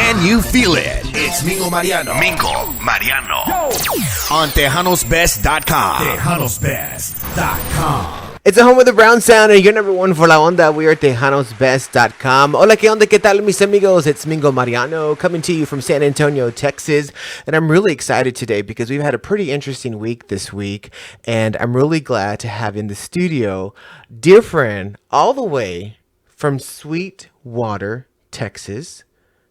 Can you feel it? It's Mingo Mariano. Mingo Mariano. On TejanosBest.com. TejanosBest.com. It's a home of the brown sound, and you're number one for La Onda. We are at TejanosBest.com. Hola, ¿qué onda? ¿Qué tal, mis amigos? It's Mingo Mariano coming to you from San Antonio, Texas. And I'm really excited today because we've had a pretty interesting week this week. And I'm really glad to have in the studio dear friend all the way from Sweetwater, Texas.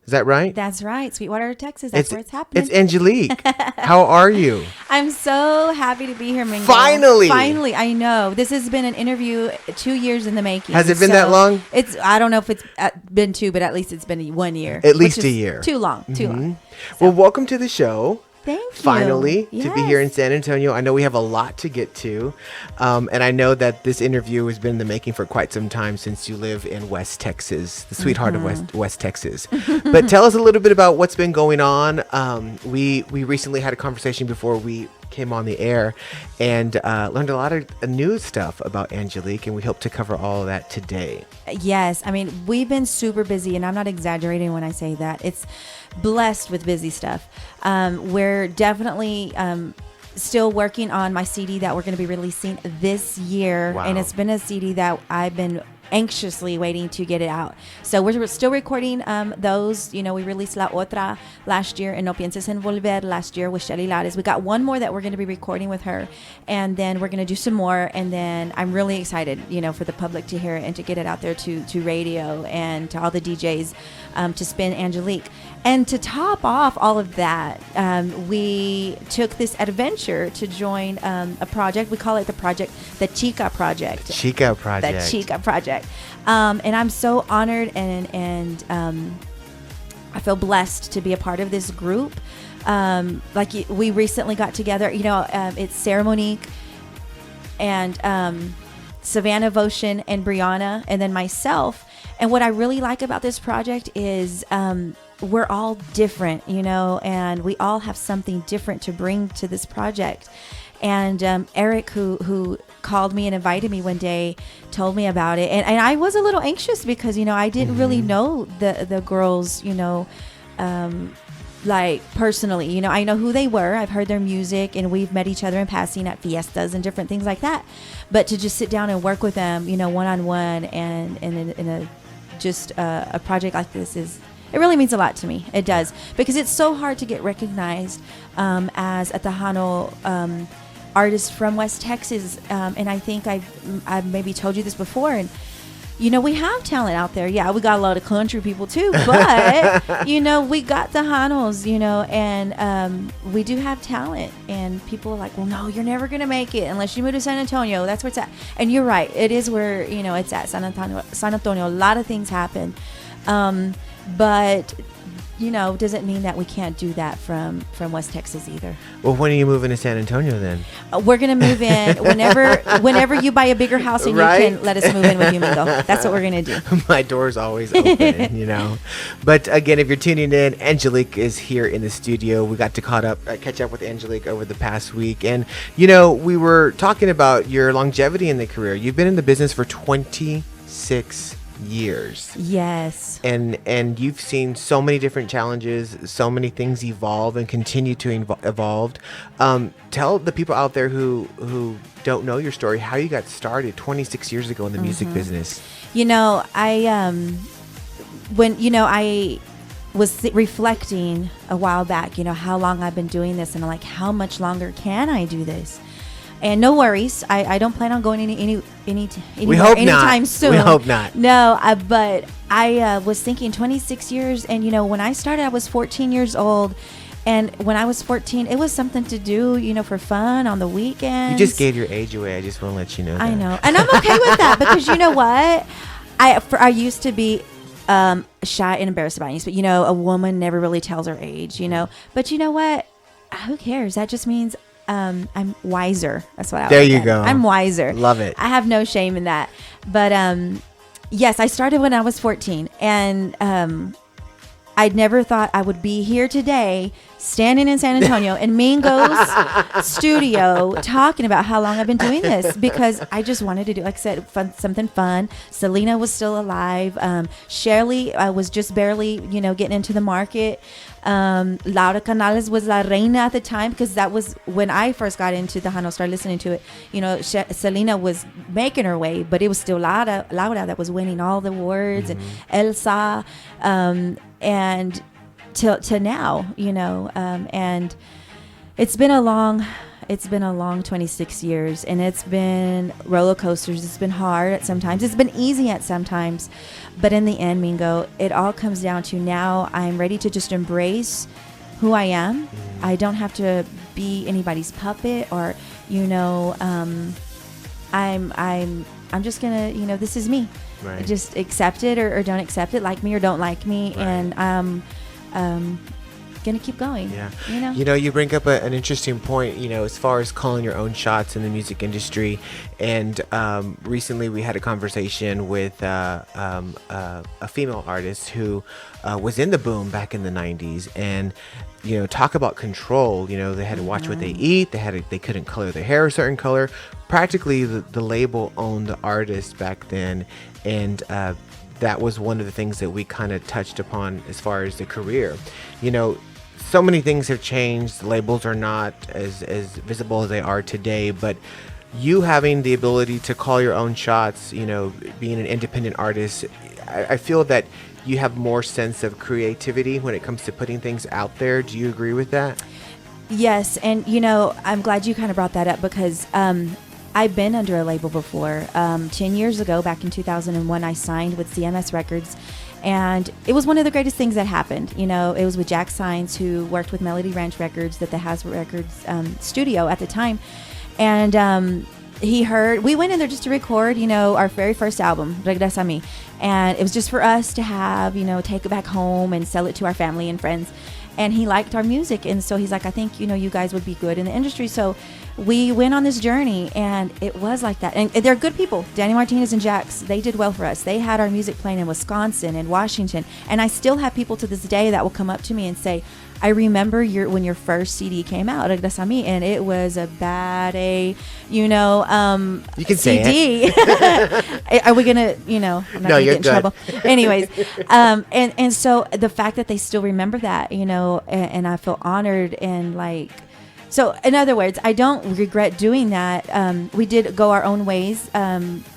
Is that right? That's right. Sweetwater, Texas. That's where it's happening. It's Anjelique. How are you? I'm so happy to be here, Mingo. Finally, I know. This has been an interview 2 years in the making. Has it been that long? I don't know if it's been 2, but at least it's been 1 year. At least a year. Too long. Too long. So. Well, welcome to the show. Thank you. Finally, yes. to be here in San Antonio. I know we have a lot to get to. And I know that this interview has been in the making for quite some time since you live in West Texas, the sweetheart of West Texas. But tell us a little bit about what's been going on. We recently had a conversation before we came on the air and learned a lot of new stuff about Anjelique, and we hope to cover all of that today. Yes. I mean, we've been super busy, and I'm not exaggerating when I say that. It's blessed with busy stuff. We're definitely still working on my CD that we're going to be releasing this year. Wow. And it's been a CD that I've been anxiously waiting to get it out. So we're still recording those. You know, we released La Otra last year and No Pienses en Volver last year with Shelly Lares. We got one more that we're going to be recording with her, and then we're going to do some more, and then I'm really excited, you know, for the public to hear it and to get it out there to radio and to all the DJs to spin Anjelique. And to top off all of that, we took this adventure to join a project. We call it the Chica Project. The Chica Project. The Chica Project. And I'm so honored and I feel blessed to be a part of this group. We recently got together, you know, it's Sarah Monique and Savannah Votion and Brianna, and then myself. And what I really like about this project is we're all different, you know, and we all have something different to bring to this project. And Eric, who called me and invited me one day, told me about it. And I was a little anxious because, you know, I didn't really know the girls, you know, like personally. You know, I know who they were. I've heard their music, and we've met each other in passing at fiestas and different things like that. But to just sit down and work with them, you know, one-on-one and in a project like this it really means a lot to me. It does, because it's so hard to get recognized as a Tejano artist from West Texas. And I think I've maybe told you this before. And, you know, we have talent out there. Yeah, we got a lot of country people too. But, you know, we got Tejanos, you know, and we do have talent. And people are like, well, no, you're never going to make it unless you move to San Antonio. That's where it's at. And you're right. It is where, you know, it's at San Antonio. A lot of things happen. But, you know, doesn't mean that we can't do that from West Texas either. Well, when are you moving to San Antonio then? We're going to move in whenever you buy a bigger house and right? you can let us move in with you, Mingo. That's what we're going to do. My door's always open, you know. But again, if you're tuning in, Anjelique is here in the studio. We got to catch up with Anjelique over the past week. And, you know, we were talking about your longevity in the career. You've been in the business for 26 years. Yes. And you've seen so many different challenges, so many things evolve and continue to evolve. Tell the people out there who don't know your story how you got started 26 years ago in the music business. You know, I was reflecting a while back, you know, how long I've been doing this, and I'm like, how much longer can I do this? And no worries, I don't plan on going anytime soon. We hope not. No, but I was thinking 26 years, and you know, when I started, I was 14 years old, and when I was 14, it was something to do, you know, for fun on the weekends. You just gave your age away. I just want to let you know that. I know, and I'm okay with that because you know what, I used to be shy and embarrassed about it, but you know, a woman never really tells her age, you know. But you know what? Who cares? That just means I'm wiser. That's what I There like you at. go. I'm wiser. Love it. I have no shame in that. But yes, I started when I was 14, and I never thought I would be here today standing in San Antonio in Mingo's studio talking about how long I've been doing this because I just wanted to do, like I said, something fun. Selena was still alive. Shirley was just barely, getting into the market. Laura Canales was La Reina at the time because that was when I first got into Tejano, started listening to it. Selena was making her way, but it was still Laura that was winning all the awards, and Elsa, and to now, and it's been a long 26 years, and it's been roller coasters. It's been hard at sometimes. It's been easy at sometimes. But in the end, Mingo, it all comes down to now I'm ready to just embrace who I am. I don't have to be anybody's puppet or, I'm just going to, this is me. Right. Just accept it or don't accept it, like me or don't like me. Right. And gonna keep going. You bring up an interesting point, as far as calling your own shots in the music industry. And recently we had a conversation with a female artist who was in the boom back in the 90s, and talk about control. They had to watch what they eat. They couldn't color their hair a certain color. Practically the label owned the artist back then, and that was one of the things that we kind of touched upon as far as the career. So many things have changed. Labels are not as visible as they are today, but you having the ability to call your own shots, being an independent artist, I feel that you have more sense of creativity when it comes to putting things out there. Do you agree with that? Yes, and I'm glad you kind of brought that up because I've been under a label before. 10 years ago, back in 2001, I signed with CMS Records. And it was one of the greatest things that happened. It was with Jack Sines, who worked with Melody Ranch Records, that the Has Records studio at the time. And we went in there just to record, our very first album, Regresa a Mí. And it was just for us to have, take it back home and sell it to our family and friends. And he liked our music. And so he's like, I think, you guys would be good in the industry. So we went on this journey, and it was like that. And they're good people. Danny Martinez and Jax, they did well for us. They had our music playing in Wisconsin and Washington. And I still have people to this day that will come up to me and say, I remember when your first CD came out, Regresa a Mí, and it was a bad you can say CD. Are we gonna, I'm not gonna get in trouble. Anyways, and so the fact that they still remember that, and I feel honored and like. So in other words, I don't regret doing that. We did go our own ways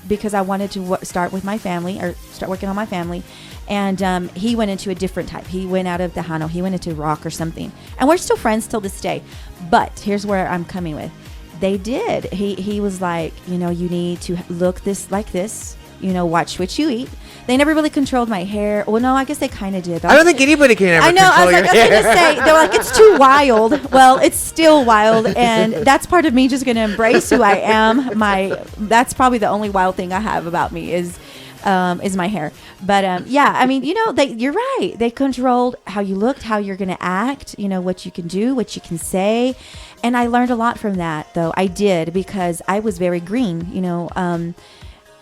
because I wanted to start with my family or start working on my family. And he went into a different type. He went out of Tejano. He went into rock or something. And we're still friends till this day. But here's where I'm coming with. They did. He was like, you need to look like this. Watch what you eat. They never really controlled my hair. Well, no, I guess they kind of did. I don't think anybody can ever control your hair. I was going to say, they're like, it's too wild. Well, it's still wild. And that's part of me just going to embrace who I am. That's probably the only wild thing I have about me is my hair. But you're right. They controlled how you looked, how you're going to act, what you can do, what you can say. And I learned a lot from that, though. I did, because I was very green,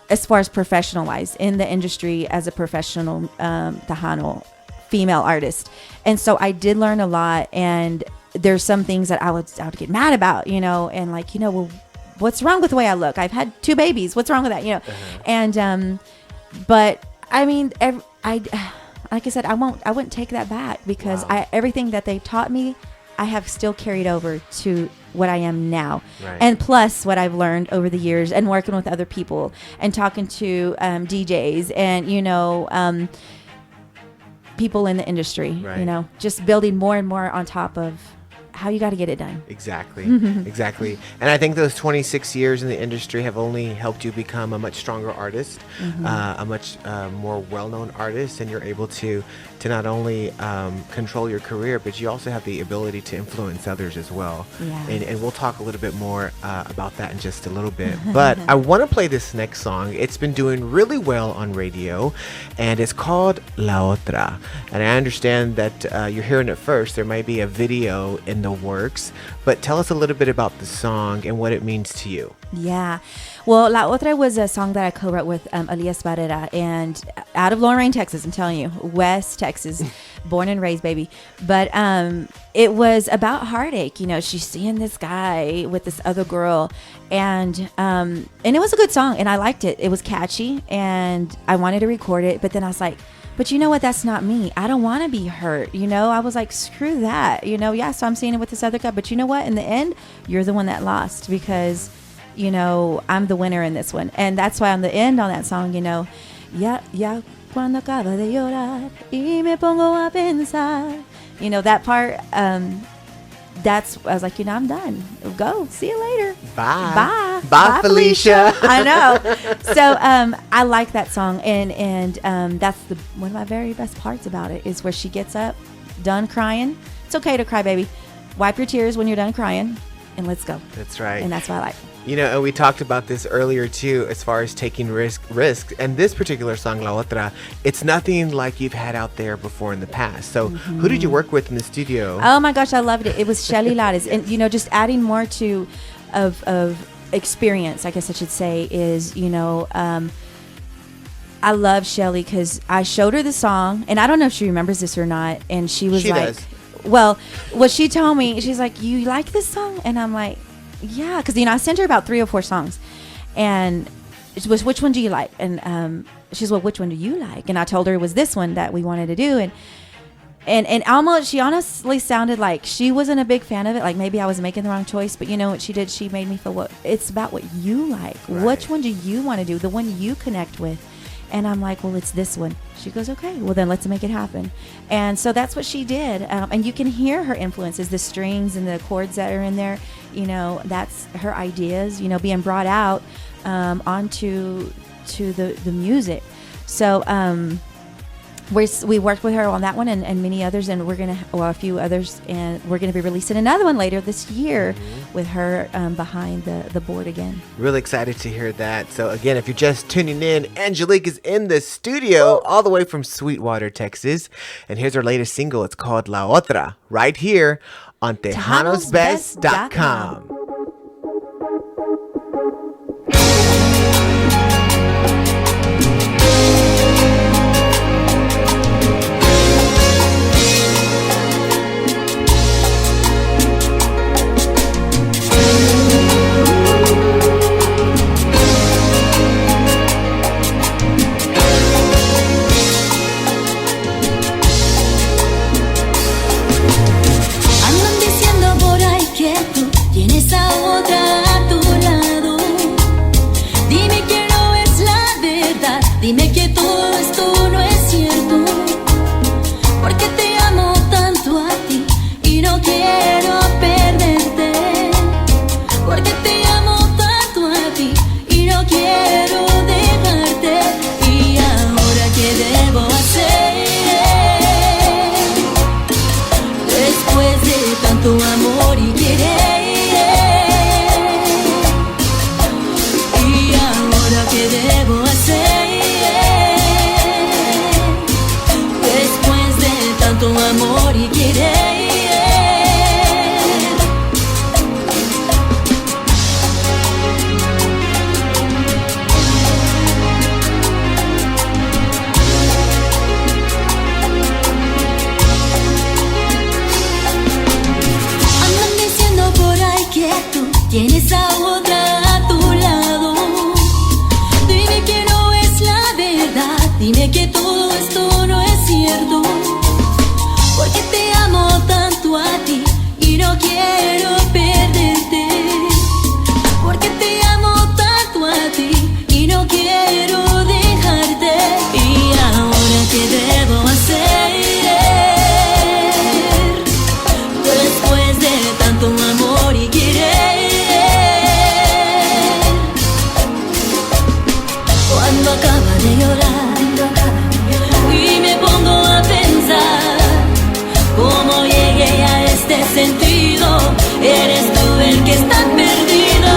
as far as professional wise in the industry as a professional Tejano female artist. And so I did learn a lot, and there's some things that I would get mad about, and like, well, what's wrong with the way I look? I've had 2 babies. What's wrong with that? And but I mean, like I said, I wouldn't take that back, because everything that they taught me, I have still carried over to what I am now. Right. And plus what I've learned over the years and working with other people and talking to DJs and, people in the industry, right. Just building more and more on top of how you got to get it done. Exactly. Exactly. And I think those 26 years in the industry have only helped you become a much stronger artist, a much more well-known artist, and you're able to not only control your career, but you also have the ability to influence others as well. Yeah. And we'll talk a little bit more about that in just a little bit. But I want to play this next song. It's been doing really well on radio, and it's called La Otra. And I understand that you're hearing it first. There might be a video in the works, but tell us a little bit about the song and what it means to you. Yeah. Well, La Otra was a song that I co-wrote with Elias Barrera, and out of Lorraine, Texas, I'm telling you, West Texas, born and raised, baby. But it was about heartache. You know, she's seeing this guy with this other girl, and it was a good song, and I liked it. It was catchy, and I wanted to record it, but then I was like, but you know what? That's not me. I don't want to be hurt. You know, I was like, screw that. You know, yeah, so I'm seeing it with this other guy. But you know what? In the end, you're the one that lost because, you know, I'm the winner in this one. And that's why on the end on that song, you know, ya cuando acaba de llorar y me pongo a pensar. You know, that part, I was like, you know, I'm done. Go. See you later. Bye. Bye, Felicia. I know. So I like that song, and that's one of my very best parts about it is where she gets up, done crying. It's okay to cry, baby. Wipe your tears when you're done crying, and let's go. That's right. And that's what I like. You know, and we talked about this earlier too, as far as taking risks. And this particular song, La Otra, it's nothing like you've had out there before in the past. So, who did you work with in the studio? Oh my gosh, I loved it. It was Shelly Lares, and you know, just adding more to of experience, I guess I should say, is you know, I love Shelly because I showed her the song, and I don't know if she remembers this or not, and she was like, does. well, what she told me, she's like, you like this song, and I'm like, yeah, because you know I sent her about 3 or 4 songs, and it was, which one do you like? And she's, well, which one do you like? And I told her it was this one that we wanted to do, and almost she honestly sounded like she wasn't a big fan of it, like maybe I was making the wrong choice. But you know what she did? She made me feel it's about what you like. Right. Which one do you want to do? The one you connect with. And I'm like, well, it's this one. She goes, okay, well then let's make it happen. And so that's what she did. And you can hear her influences, the strings and the chords that are in there. You know, that's her ideas, you know, being brought out onto the music. So we worked with her on that one and many others, and a few others, and we're gonna be releasing another one later this year with her behind the board again. Really excited to hear that. So again, if you're just tuning in, Anjelique is in the studio all the way from Sweetwater, Texas. And here's her latest single. It's called La Otra, right here on TejanosBest.com. Dime que todo esto no es cierto, porque te amo tanto a ti y no quiero perderte, porque te amo tanto a ti y no quiero dejarte. Y ahora qué debo hacer, después de tanto amor y querer, y ahora qué debo hacer, tanto amor y querer. Andan diciendo por ahí que tú tienes a otra a tu lado. Dime que no es la verdad, dime que todo esto no es cierto, porque te amo tanto a ti y no quiero perderte, porque te amo tanto a ti y no quiero dejarte. Y ahora qué debo hacer, después de tanto amor y querer, cuando acaba de llorar y me pongo a pensar cómo llegué a este sentido, eres tú el que está perdido.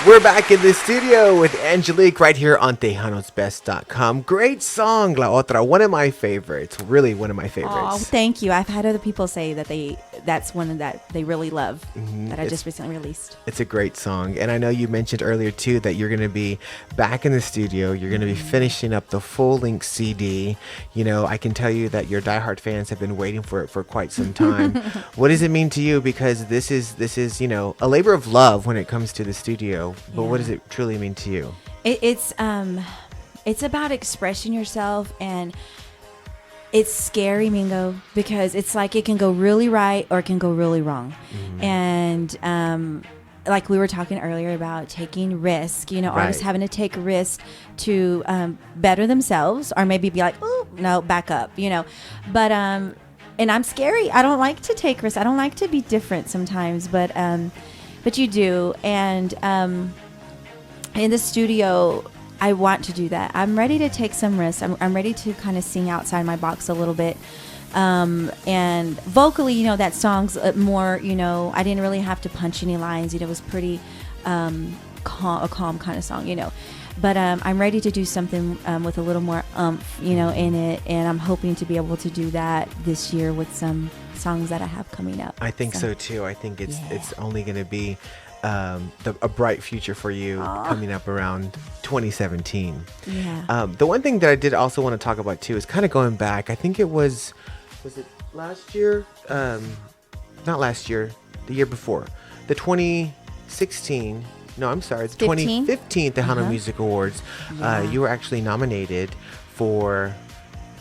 We're back in the studio with Angelique right here on TejanosBest.com. Great song, La Otra. One of my favorites. Really one of my favorites. Oh, thank you. I've had other people say that that's one that they really love that I just recently released. It's a great song. And I know you mentioned earlier, too, that you're going to be back in the studio. You're going to be finishing up the full-length CD. You know, I can tell you that your diehard fans have been waiting for it for quite some time. What does it mean to you? Because this is, you know, a labor of love when it comes to the studio. But what does it truly mean to you? It's about expressing yourself, and it's scary, Mingo, because it's like it can go really right or it can go really wrong. And like we were talking earlier about taking risk, you know, artists having to take risk to better themselves, or maybe be like, oh no, back up, you know. But and I'm scary. I don't like to take risks. I don't like to be different sometimes, but you do. And in the studio, I want to do that. I'm ready to take some risks. I'm ready to kind of sing outside my box a little bit. And vocally, you know, that song's more, you know, I didn't really have to punch any lines. You know, it was pretty calm kind of song, you know. But I'm ready to do something with a little more oomph, you know, in it. And I'm hoping to be able to do that this year with some songs that I have coming up. I think so too. I think it's only going to be a bright future for you coming up around 2017. Yeah. The one thing that I did also want to talk about too is kind of going back. I think it was it last year? Not last year, the year before. The 2016, no, I'm sorry, it's 2015 Tejano Music Awards. You were actually nominated for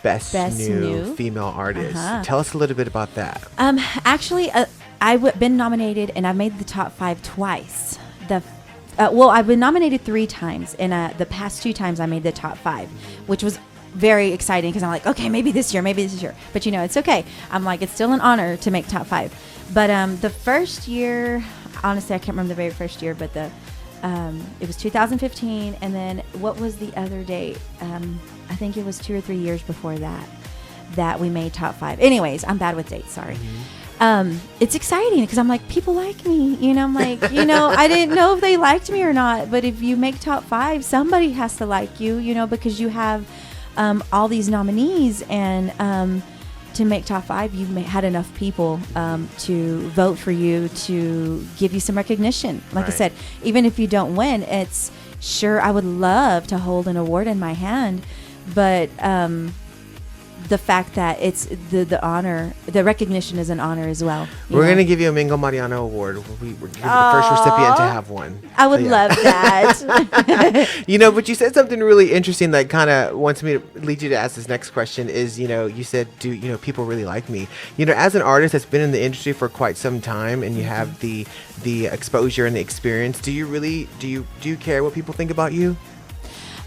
Best New Female Artist. Tell us a little bit about that. Actually, I've been nominated, and I've made the top 5 twice. I've been nominated 3 times, and the past 2 times I made the top 5, which was very exciting because I'm like, okay, maybe this year. But you know, it's okay. I'm like, it's still an honor to make top 5. But the first year, honestly, I can't remember the very first year, but it was 2015, and then what was the other date? I think it was 2 or 3 years before that we made top 5. Anyways, I'm bad with dates. Sorry. It's exciting because I'm like, people like me, you know. I'm like, you know, I didn't know if they liked me or not, but if you make top 5, somebody has to like you, you know, because you have all these nominees, and to make top 5, you had enough people to vote for you, to give you some recognition. Like I said, even if you don't win, it's sure, I would love to hold an award in my hand, but the fact that it's the honor, the recognition is an honor as well. We're going to give you a Mingo Mariano award. We're the first recipient to have one. I would love that. You know, but you said something really interesting that kind of wants me to lead you to ask this next question is, you know, you said, do, you know, people really like me? You know, as an artist that's been in the industry for quite some time, and you have the exposure and the experience, do you care what people think about you?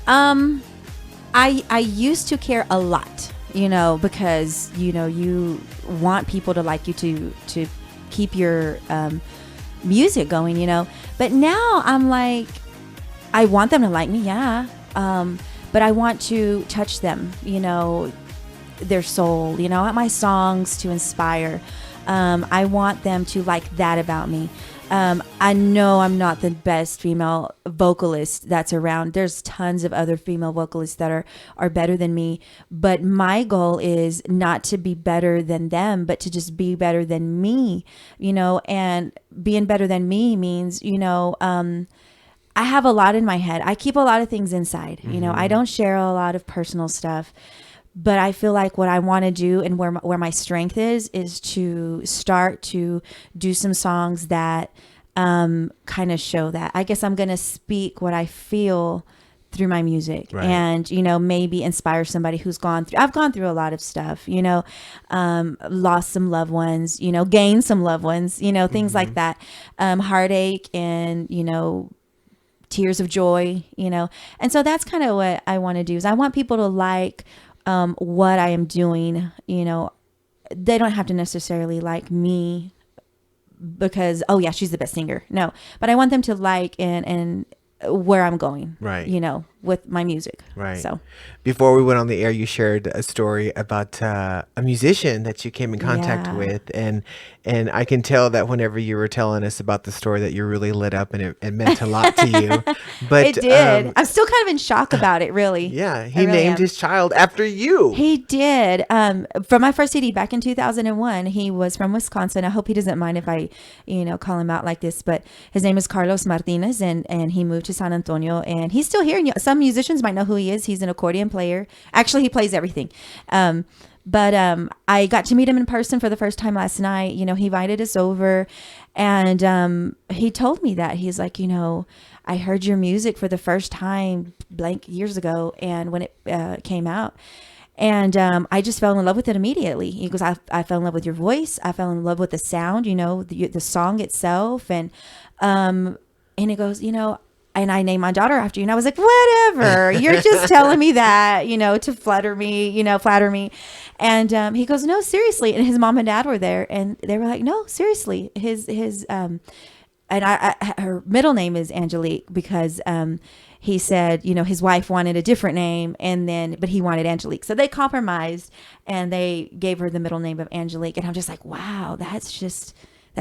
I used to care a lot, you know, because, you know, you want people to like you to keep your music going, you know. But now I'm like, I want them to like me, yeah. But I want to touch them, you know, their soul, you know. I want my songs to inspire. I want them to like that about me. I know I'm not the best female vocalist that's around. There's tons of other female vocalists that are better than me. But my goal is not to be better than them, but to just be better than me, you know. And being better than me means, you know, I have a lot in my head. I keep a lot of things inside, you know. I don't share a lot of personal stuff. But I feel like what I want to do, and where my strength is to start to do some songs that kind of show that. I guess I'm going to speak what I feel through my music, and, you know, maybe inspire somebody who's I've gone through a lot of stuff, you know, lost some loved ones, you know, gained some loved ones, you know, things like that, heartache and, you know, tears of joy, you know. And so that's kind of what I want to do, is I want people to like what I am doing, you know. They don't have to necessarily like me because, oh yeah, she's the best singer. No, but I want them to like and where I'm going, right? You know, with my music. Right. So before we went on the air, you shared a story about a musician that you came in contact Yeah. with, and I can tell that whenever you were telling us about the story, that you really lit up, and it meant a lot to you. But it did. I'm still kind of in shock about it, really. yeah, I he really named am. his child after you. He did. From my first CD back in 2001, he was from Wisconsin. I hope he doesn't mind if I, call him out like this, but his name is Carlos Martinez, and he moved to San Antonio, and he's still here. And some musicians might know who he is. He's an accordion player. Actually, he plays everything. But I got to meet him in person for the first time last night. He invited us over, and he told me that. He's like, I heard your music for the first time blank years ago, and when it came out, and I just fell in love with it immediately. He goes, I fell in love with your voice. I fell in love with the sound, the song itself, and he goes, and I named my daughter after you. And I was like, whatever, you're just telling me that, to flatter me. And he goes, no, seriously. And his mom and dad were there, and they were like, no, seriously. And her middle name is Angelique because he said, his wife wanted a different name, but he wanted Angelique. So they compromised, and they gave her the middle name of Angelique. And I'm just like, wow, that's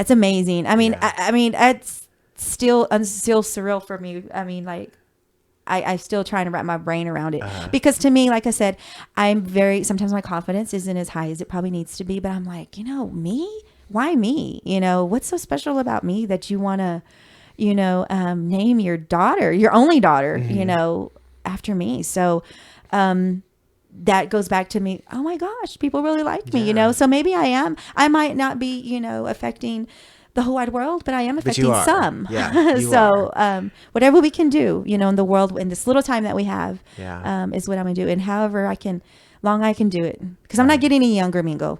amazing. I mean, it's still surreal for me. I mean, like, I still trying to wrap my brain around it because to me, like I said, sometimes my confidence isn't as high as it probably needs to be, but I'm like, me? Why me? What's so special about me that you want to, name your daughter, your only daughter, after me? So, that goes back to me. Oh my gosh, people really like me, so maybe I might not be, affecting the whole wide world, but I am affecting some. Yeah, so whatever we can do, in the world, in this little time that we have, is what I'm gonna do. And however I can do it, because I'm not getting any younger, Mingo.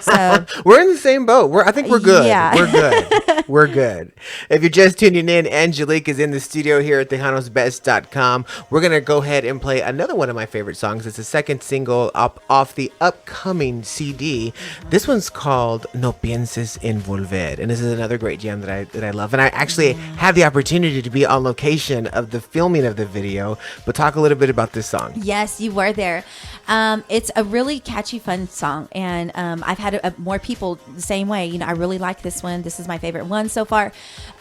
So we're in the same boat. I think we're good. Yeah. We're good. We're good. If you're just tuning in, Angelique is in the studio here at TejanosBest.com. We're going to go ahead and play another one of my favorite songs. It's the second single off the upcoming CD. This one's called No Pienses en Volver. And this is another great jam that I love. And I actually had the opportunity to be on location of the filming of the video. But talk a little bit about this song. Yes, you were there. It's a really catchy, fun song, and I've had more people the same way. I really like this one. This is my favorite one so far,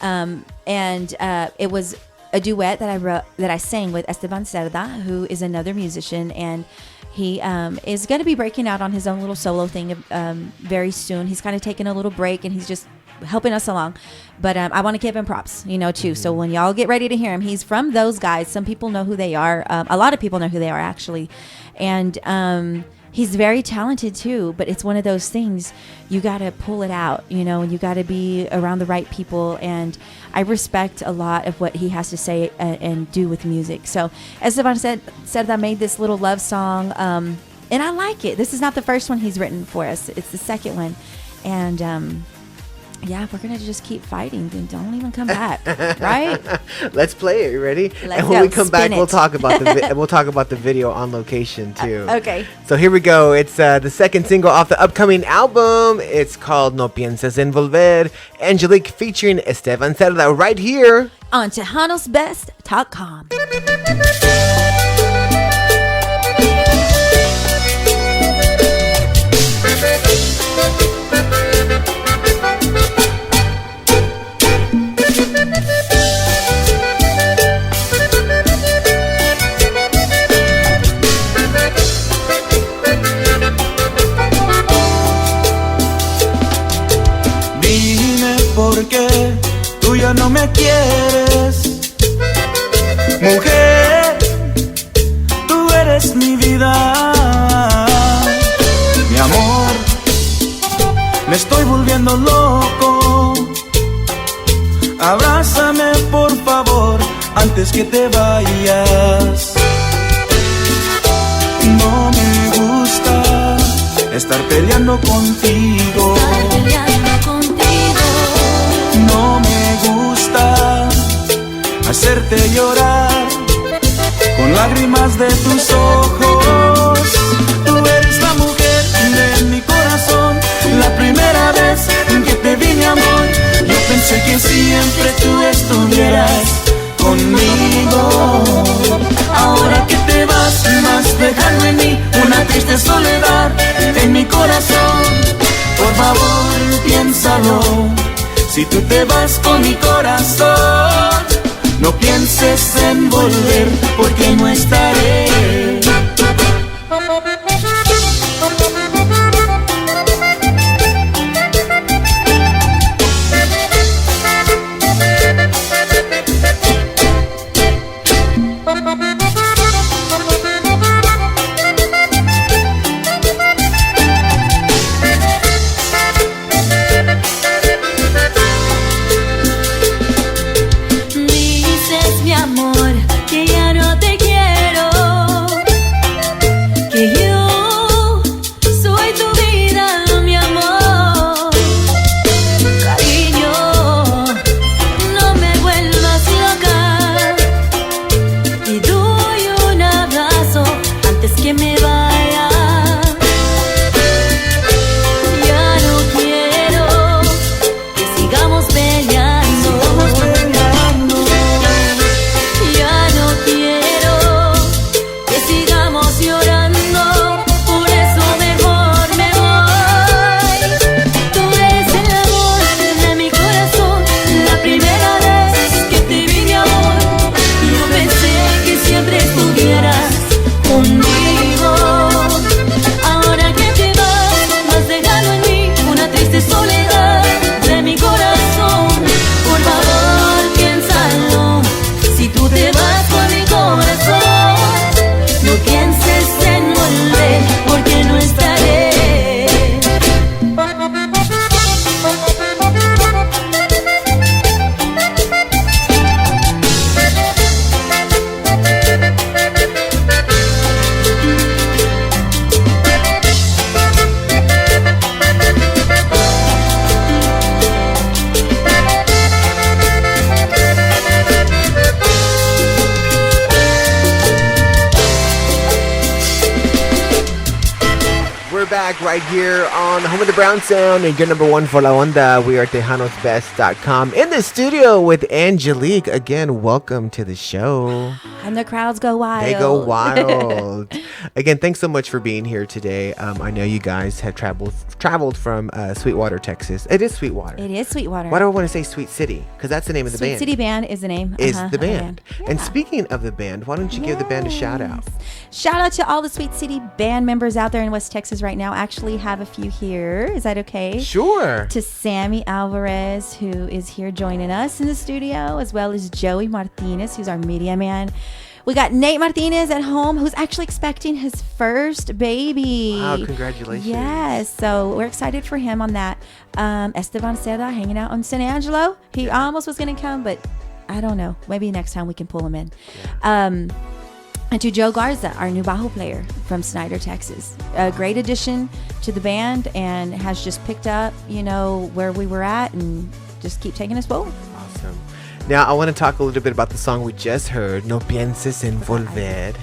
and it was a duet that I sang with Esteban Cerda, who is another musician, and he is going to be breaking out on his own little solo thing very soon. He's kind of taking a little break, and he's just helping us along, but I want to give him props, too. So when y'all get ready to hear him, he's from those guys. Some people know who they are. A lot of people know who they are, actually. And he's very talented too, but it's one of those things, you got to pull it out, and you got to be around the right people. And I respect a lot of what he has to say and do with music. So Esteban said I made this little love song, and I like it. This is not the first one he's written for us. It's the second one. And yeah, we're gonna just keep fighting and don't even come back, right? Let's play it. You ready? Let's and when go. we come back, Spin we'll it. talk about the video on location too. Okay. So here we go. It's the second single off the upcoming album. It's called No Pienses en Volver. Angelique featuring Esteban Cerda right here On TejanosBest.com. Porque tú ya no me quieres, mujer, tú eres mi vida, mi amor, me estoy volviendo loco, abrázame por favor antes que te vayas, no me gusta estar peleando contigo. No me gusta hacerte llorar con lágrimas de tus ojos. Tú eres la mujer de mi corazón. La primera vez que te vi, mi amor, yo pensé que siempre tú estuvieras conmigo. triste soledad en mi corazón. Por favor, piénsalo. Si tú te vas con mi corazón, no pienses en volver, porque no estaré. Dices, mi amor, que ya no te quiero, que yo soy tu vida, mi amor. Cariño, no me vuelvas loca, y doy un abrazo antes que me vaya. Ya no quiero que sigamos peleando. Ya no quiero que sigamos llorando, por eso mejor me voy. Tú eres el amor de mi corazón, la primera vez que te vi, mi amor. Yo pensé que siempre estuvieras conmigo. Ahora que te vas dejando en mí una triste soledad de mi corazón. Por favor, piénsalo. Si tú te vas con mi corazón, no pienses en volver, porque no estaré. We're back right here on Home of the Brown Sound and your number one for La Onda. We are at tejanosbest.com in the studio with Angelique. Again, welcome to the show. And the crowds go wild. They go wild. Again, thanks so much for being here today. I know you guys have traveled from Sweetwater, Texas. It is Sweetwater. It is Sweetwater. Why do I want to say Sweet City? Because that's the name of the Sweet band. City Band is the name. Is of the band. And Yeah. speaking of the band, why don't you give the band a shout out? Shout out to all the Sweet City Band members out there in West Texas right now. Actually have a few here. Is that okay? Sure. To Sammy Alvarez, who is here joining us in the studio, as well as Joey Martinez, who's our media man. We got Nate Martinez at home, who's actually expecting his first baby. Wow, congratulations. Yes, so we're excited for him on that. Esteban Seda hanging out on San Angelo. He almost was going to come, but I don't know. Maybe next time we can pull him in. Yeah. And to Joe Garza, our new bajo player from Snyder, Texas. A great addition to the band and has just picked up, where we were at and just keep taking us forward. Awesome. Now, I want to talk a little bit about the song we just heard, No Pienses en Volver.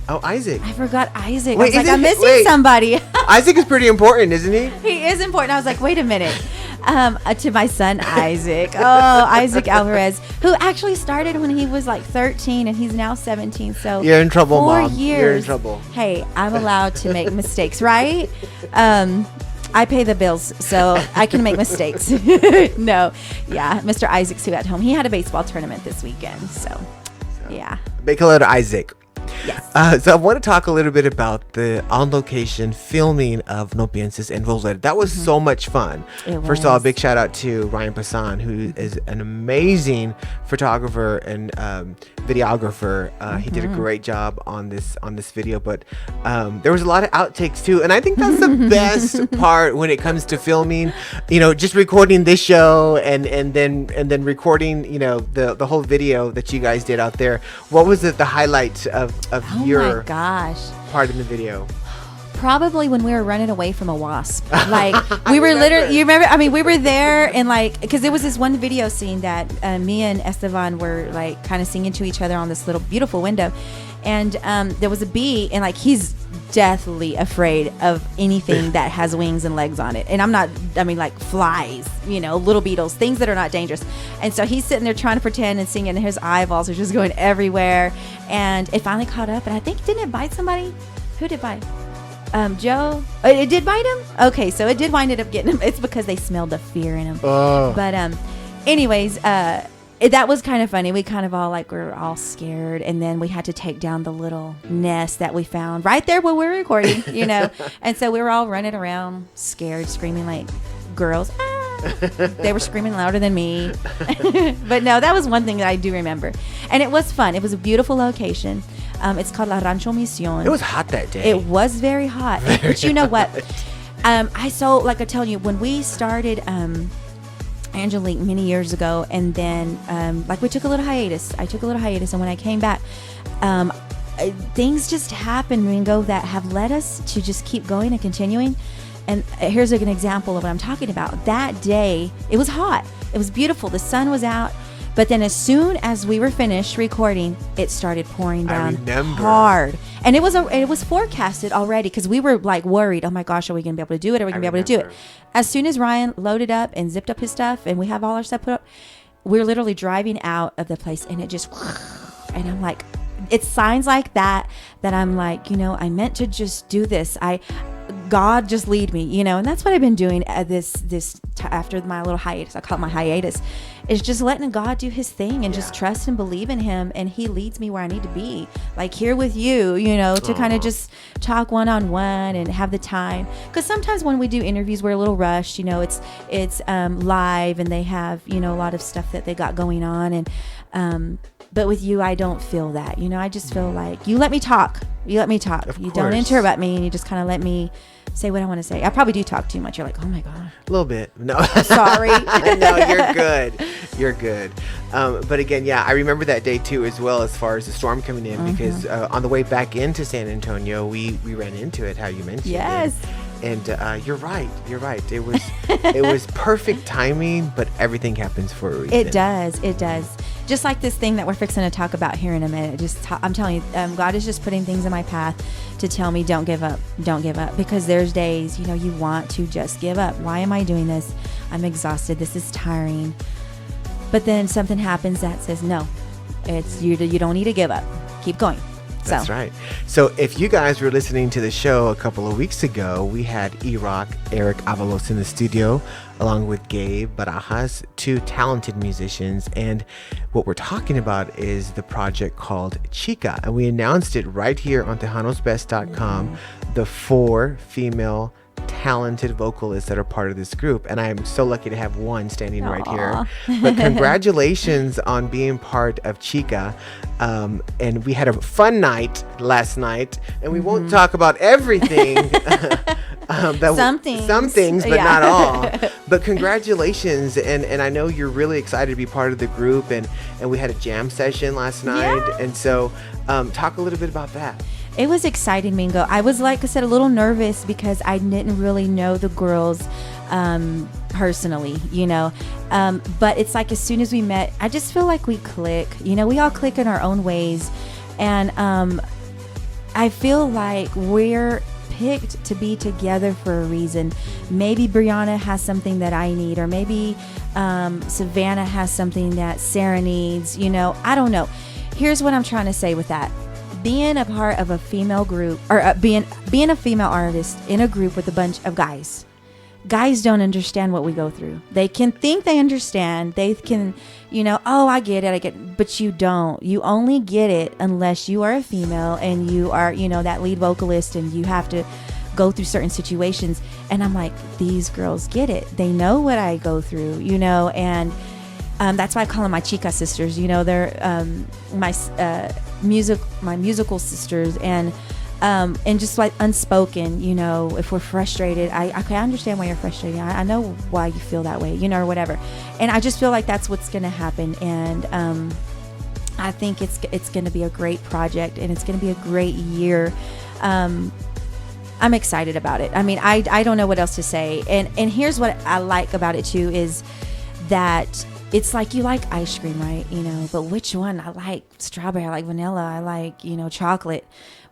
Oh, Isaac. I forgot Isaac. Wait, I was like, I'm missing somebody. Isaac is pretty important, isn't he? He is important. I was like, wait a minute. To my son, Isaac. Oh, Isaac Alvarez, who actually started when he was like 13 and he's now 17. So You're in trouble, 4 Mom. years. You're in trouble. Hey, I'm allowed to make mistakes, right? I pay the bills, so I can make mistakes. No. Yeah. Mr. Isaac's who at home. He had a baseball tournament this weekend. So, yeah. Big hello to Isaac. Yes. So I want to talk a little bit about the on-location filming of No Pienses en Volver. That was so much fun. First of all, a big shout out to Ryan Passan, who is an amazing photographer and videographer. He did a great job on this video, but there was a lot of outtakes too, and I think that's the best part when it comes to filming. Just recording this show and then recording the whole video that you guys did out there. What was the highlight of your part in the video? Probably when we were running away from a wasp. Like, we were literally, you remember? I mean, we were there and because there was this one video scene that me and Esteban were like kind of singing to each other on this little beautiful window. And there was a bee and he's deathly afraid of anything that has wings and legs on it. And like flies, little beetles, things that are not dangerous. And so he's sitting there trying to pretend and singing, and his eyeballs are just going everywhere. And it finally caught up, and I think, didn't it bite somebody? Who did it bite? Joe, it did bite him. Okay, so it did wind up getting him. It's because they smelled the fear in him. Oh. But anyways, that was kind of funny. We kind of all were all scared, and then we had to take down the little nest that we found right there where we were recording, and so we were all running around scared, screaming like girls. They were screaming louder than me. But no, that was one thing that I do remember, and it was fun. It was a beautiful location. It's called La Rancho Mission. It was hot that day. It was very hot. But you know what? I tell you, when we started Angelique many years ago, and then we took a little hiatus. I took a little hiatus, and when I came back, things just happened, Mingo, that have led us to just keep going and continuing. And here's an example of what I'm talking about. That day, it was hot. It was beautiful. The sun was out. But then as soon as we were finished recording, it started pouring down hard. And it was forecasted already, because we were worried, oh my gosh, are we going to be able to do it? Are we going to be able to do it? As soon as Ryan loaded up and zipped up his stuff and we have all our stuff put up, we're literally driving out of the place, and it just, and I'm like, it's signs like that I'm like, I meant to just do this. God just lead me, and that's what I've been doing after my little hiatus. I call it my hiatus. Is just letting God do his thing and just trust and believe in him, and he leads me where I need to be. Like here with you, to kind of just talk one-on-one and have the time. Because sometimes when we do interviews, we're a little rushed. It's live, and they have a lot of stuff that they got going on, and but with you, I don't feel that. I just feel like you let me talk. You let me talk. You don't interrupt me, and you just kind of let me say what I want to say. I probably do talk too much. You're like, oh my God. A little bit. No. Sorry. No, you're good. You're good. But again, yeah, I remember that day too, as well, as far as the storm coming in, because on the way back into San Antonio, we ran into it, how you mentioned. Yes. And you're right. It was perfect timing, but everything happens for a reason. It does. Just like this thing that we're fixing to talk about here in a minute. I'm telling you, God is just putting things in my path to tell me, don't give up, because there's days, you want to just give up. Why am I doing this? I'm exhausted. This is tiring. But then something happens that says, no, it's you don't need to give up. Keep going. That's right. So if you guys were listening to the show a couple of weeks ago, we had Eric Avalos in the studio, along with Gabe Barajas, two talented musicians. And what we're talking about is the project called Chica. And we announced it right here on TejanosBest.com, the 4 female talented vocalists that are part of this group, and I am so lucky to have one standing right here. But congratulations on being part of Chica. And we had a fun night last night, and we won't talk about everything. Some things, but not all. But congratulations, and I know you're really excited to be part of the group, and we had a jam session last night, and so talk a little bit about that. It was exciting, Mingo. I was, like I said, a little nervous because I didn't really know the girls personally, but it's like as soon as we met, I just feel like we click. We all click in our own ways, and I feel like we're picked to be together for a reason. Maybe Brianna has something that I need, or maybe Savannah has something that Sarah needs. I don't know. Here's what I'm trying to say with that. Being a part of a female group, or being a female artist in a group with a bunch of guys don't understand what we go through. They can think they understand. They can, oh, I get it. But you don't. You only get it unless you are a female and you are, that lead vocalist, and you have to go through certain situations. And I'm like, these girls get it. They know what I go through, and that's why I call them my chica sisters. They're my musical sisters, and just like unspoken, if we're frustrated, I understand why you're frustrated. I know why you feel that way, or whatever. And I just feel like that's what's going to happen. And I think it's going to be a great project, and it's going to be a great year. I'm excited about it. I mean, I don't know what else to say. And here's what I like about it too, is that it's like you like ice cream, right? But which one? I like strawberry, I like vanilla, I like, chocolate.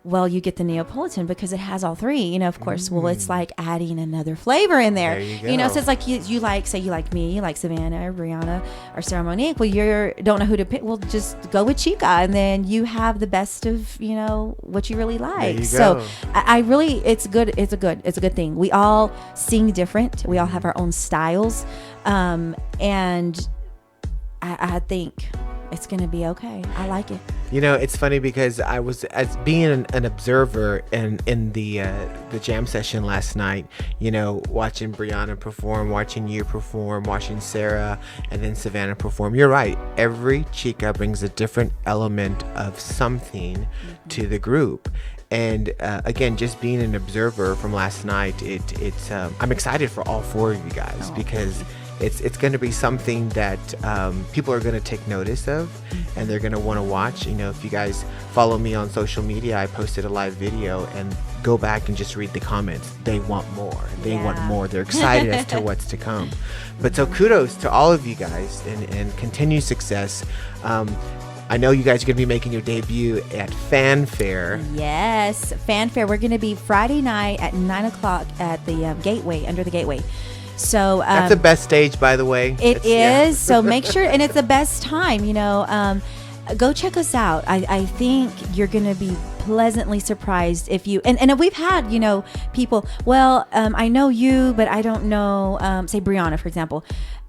well, you get the Neapolitan because it has all three. You know, of course. Well, it's like adding another flavor in there. There you go. So it's like you like, say you like me, you like Savannah or Brianna or Sarah Monique. Well, you don't know who to pick. Well, just go with Chica, and then you have the best of what you really like. There you So go. I really, it's good. It's a good thing. We all sing different. We all have our own styles, and I think it's gonna be okay. I like it. It's funny because I was, as being an observer in the jam session last night, watching Brianna perform, watching you perform, watching Sarah and then Savannah perform. You're right. Every chica brings a different element of something to the group. And again, just being an observer from last night, it's I'm excited for all four of you guys because it's going to be something that people are going to take notice of, and they're going to want to watch. If you guys follow me on social media, I posted a live video, and go back and just read the comments. They want more. They want more. They're excited as to what's to come. But so kudos to all of you guys, and continued success. I know you guys are going to be making your debut at Fanfare. Yes, Fanfare. We're going to be Friday night at 9:00 at the Gateway, under the Gateway. So that's the best stage, by the way. It is. So make sure, and it's the best time. Go check us out. I think you're going to be pleasantly surprised if you and we've had people. Well, I know you, but I don't know. Say Brianna, for example.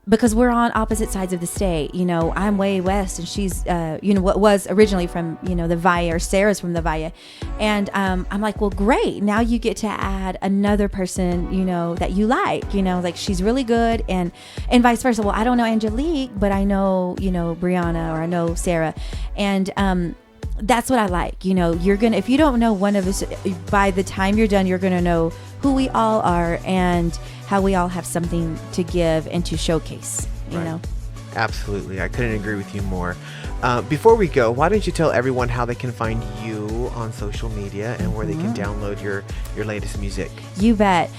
Because we're on opposite sides of the state. I'm way west, and she's, what was originally from, the Valle, or Sarah's from the Valle. And I'm like, well, great. Now you get to add another person, that you like, like she's really good, and vice versa. Well, I don't know Angelique, but I know, Brianna, or I know Sarah. And that's what I like. If you don't know one of us, by the time you're done, you're going to know who we all are and how we all have something to give and to showcase, you know? Absolutely. I couldn't agree with you more. Before we go, why don't you tell everyone how they can find you on social media and where they can download your latest music? You bet.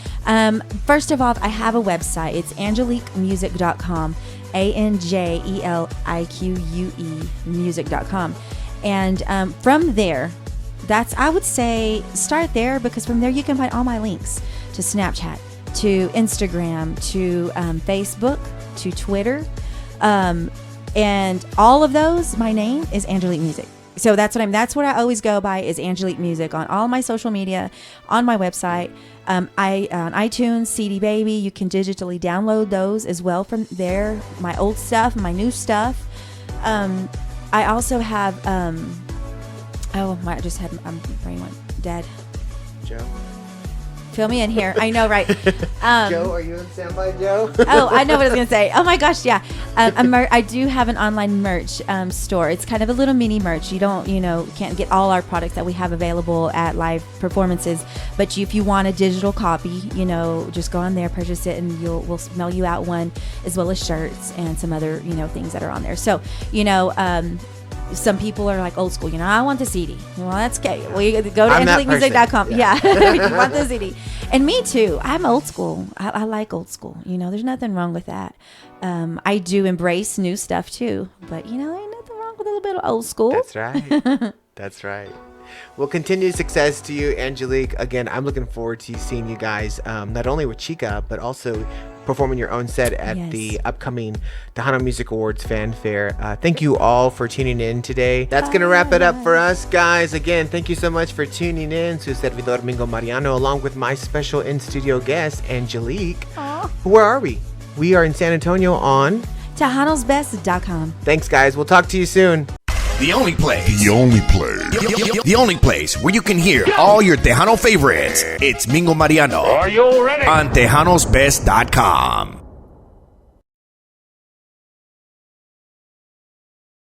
First of all, I have a website. It's AnjeliqueMusic.com, ANJELIQUE music.com. And from there, I would say start there, because from there you can find all my links to Snapchat, to Instagram, to Facebook, to Twitter, and all of those. My name is Angelique Music. So that's what I always go by, is Angelique Music on all my social media, on my website. On iTunes, CD Baby, you can digitally download those as well from there. My old stuff, my new stuff. I also have my brain went dead. Joe? Fill me in here. I know, right? Joe, are you in standby, Joe? Oh, I know what I was going to say. Oh my gosh, yeah. I do have an online merch store. It's kind of a little mini merch. You can't get all our products that we have available at live performances. But if you want a digital copy, just go on there, purchase it, and we'll mail you out one, as well as shirts and some other, things that are on there. So, some people are like old school, I want the CD. Well, that's okay. Well, you go to AngeliqueMusic.com. Yeah. You want the CD. And me too. I'm old school. I like old school. There's nothing wrong with that. I do embrace new stuff too. But, there ain't nothing wrong with a little bit of old school. That's right. That's right. Well, continued success to you, Angelique. Again, I'm looking forward to seeing you guys, not only with Chica, but also performing your own set at the upcoming Tejano Music Awards Fanfare. Thank you all for tuning in today. That's going to wrap it up for us, guys. Again, thank you so much for tuning in. Su servidor Mingo Mariano, along with my special in-studio guest, Angelique. Where are we? We are in San Antonio on TejanosBest.com. Thanks, guys. We'll talk to you soon. The only place where you can hear all your Tejano favorites. It's Mingo Mariano. Are you ready? On TejanosBest.com.